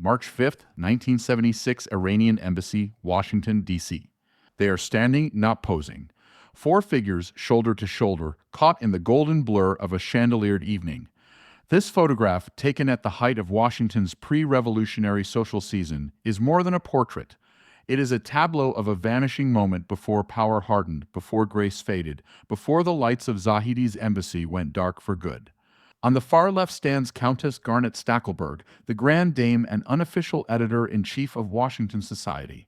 March 5, 1976, Iranian Embassy, Washington, D.C. They are standing, not posing. Four figures, shoulder to shoulder, caught in the golden blur of a chandeliered evening. This photograph, taken at the height of Washington's pre-revolutionary social season, is more than a portrait. It is a tableau of a vanishing moment before power hardened, before grace faded, before the lights of Zahidi's embassy went dark for good. On the far left stands Countess Garnett Stackelberg, the Grand Dame and unofficial editor-in-chief of Washington Society.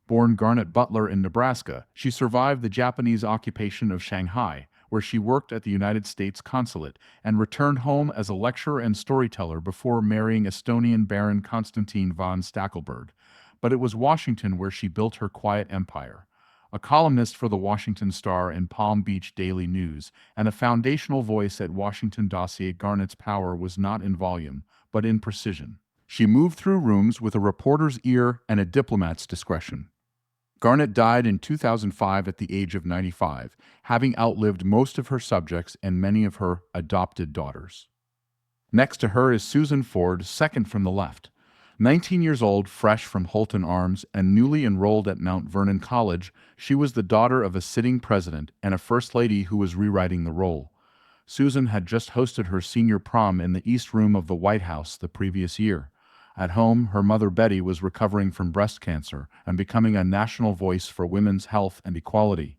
Born Garnett Butler in Nebraska, she survived the Japanese occupation of Shanghai, where she worked at the United States consulate, and returned home as a lecturer and storyteller before marrying Estonian Baron Konstantin von Stackelberg. But it was Washington where she built her quiet empire. A columnist for the Washington Star and Palm Beach Daily News, and a foundational voice at Washington Dossier, Garnett's power was not in volume, but in precision. She moved through rooms with a reporter's ear and a diplomat's discretion. Garnett died in 2005 at the age of 95, having outlived most of her subjects and many of her adopted daughters. Next to her is Susan Ford, second from the left. 19 years old, fresh from Holton Arms, and newly enrolled at Mount Vernon College, she was the daughter of a sitting president and a first lady who was rewriting the role. Susan had just hosted her senior prom in the East Room of the White House the previous year. At home, her mother Betty was recovering from breast cancer and becoming a national voice for women's health and equality.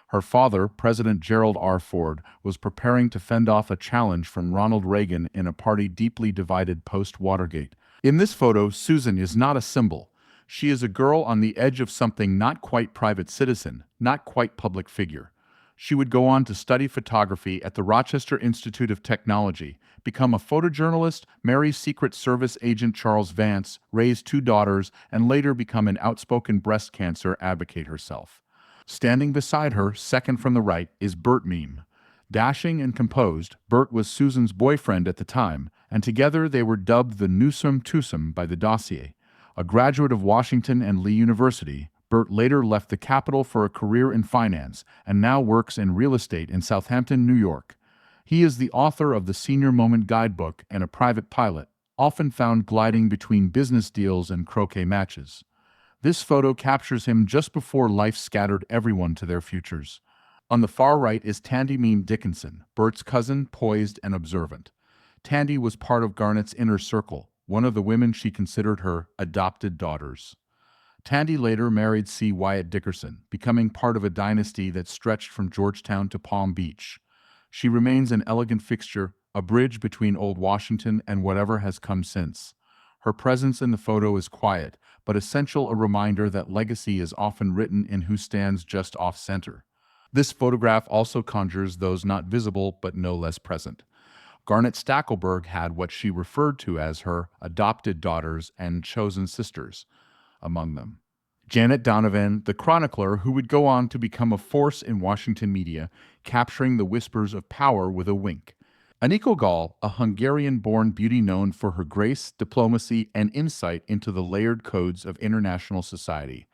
Her father, President Gerald R. Ford, was preparing to fend off a challenge from Ronald Reagan in a party deeply divided post-Watergate. In this photo, Susan is not a symbol. She is a girl on the edge of something, not quite private citizen, not quite public figure. She would go on to study photography at the Rochester Institute of Technology, become a photojournalist, marry Secret Service agent Charles Vance, raise two daughters, and later become an outspoken breast cancer advocate herself. Standing beside her, second from the right, is Bert Meem. Dashing and composed, Bert was Susan's boyfriend at the time, and together they were dubbed the Newsom Twosome by the dossier. A graduate of Washington and Lee University, Bert later left the Capitol for a career in finance and now works in real estate in Southampton, New York. He is the author of the Senior Moment Guidebook and a private pilot, often found gliding between business deals and croquet matches. This photo captures him just before life scattered everyone to their futures. On the far right is Tandy Meem Dickinson, Bert's cousin, poised and observant. Tandy was part of Garnett's inner circle, one of the women she considered her adopted daughters. Tandy later married C. Wyatt Dickerson, becoming part of a dynasty that stretched from Georgetown to Palm Beach. She remains an elegant fixture, a bridge between old Washington and whatever has come since. Her presence in the photo is quiet, but essential, a reminder that legacy is often written in who stands just off-center. This photograph also conjures those not visible but no less present. Garnett Stackelberg had what she referred to as her adopted daughters and chosen sisters. Among them, Janet Donovan, the chronicler who would go on to become a force in Washington media, capturing the whispers of power with a wink. Aniko Gal, a Hungarian-born beauty known for her grace, diplomacy, and insight into the layered codes of international society.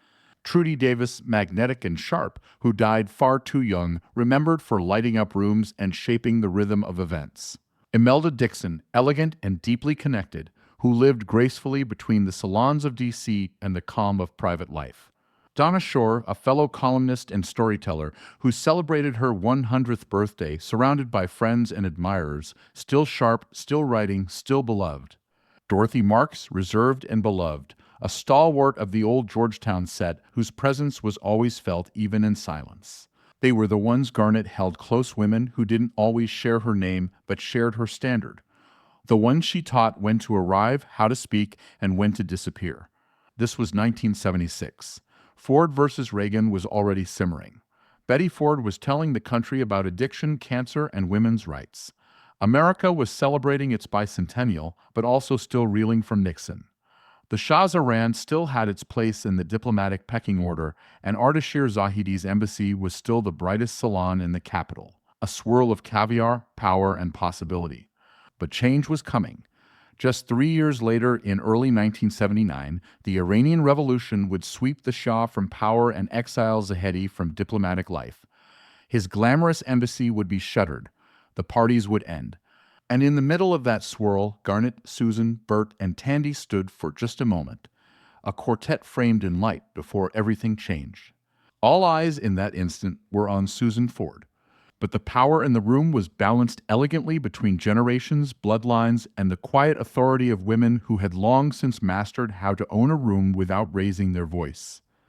Trudy Davis, magnetic and sharp, who died far too young, remembered for lighting up rooms and shaping the rhythm of events. Imelda Dixon, elegant and deeply connected, who lived gracefully between the salons of D.C. and the calm of private life. Donna Shore, a fellow columnist and storyteller, who celebrated her 100th birthday surrounded by friends and admirers, still sharp, still writing, still beloved. Dorothy Marks, reserved and beloved, a stalwart of the old Georgetown set whose presence was always felt even in silence. They were the ones Garnett held close, women who didn't always share her name but shared her standard. The ones she taught when to arrive, how to speak, and when to disappear. This was 1976. Ford versus Reagan was already simmering. Betty Ford was telling the country about addiction, cancer, and women's rights. America was celebrating its bicentennial, but also still reeling from Nixon. The Shah's Iran still had its place in the diplomatic pecking order, and Ardashir Zahidi's embassy was still the brightest salon in the capital, a swirl of caviar, power, and possibility. But change was coming. Just 3 years later, in early 1979, the Iranian Revolution would sweep the Shah from power and exile Zahedi from diplomatic life. His glamorous embassy would be shuttered. The parties would end. And in the middle of that swirl, Garnett, Susan, Bert, and Tandy stood for just a moment, a quartet framed in light before everything changed. All eyes in that instant were on Susan Ford, but the power in the room was balanced elegantly between generations, bloodlines, and the quiet authority of women who had long since mastered how to own a room without raising their voice.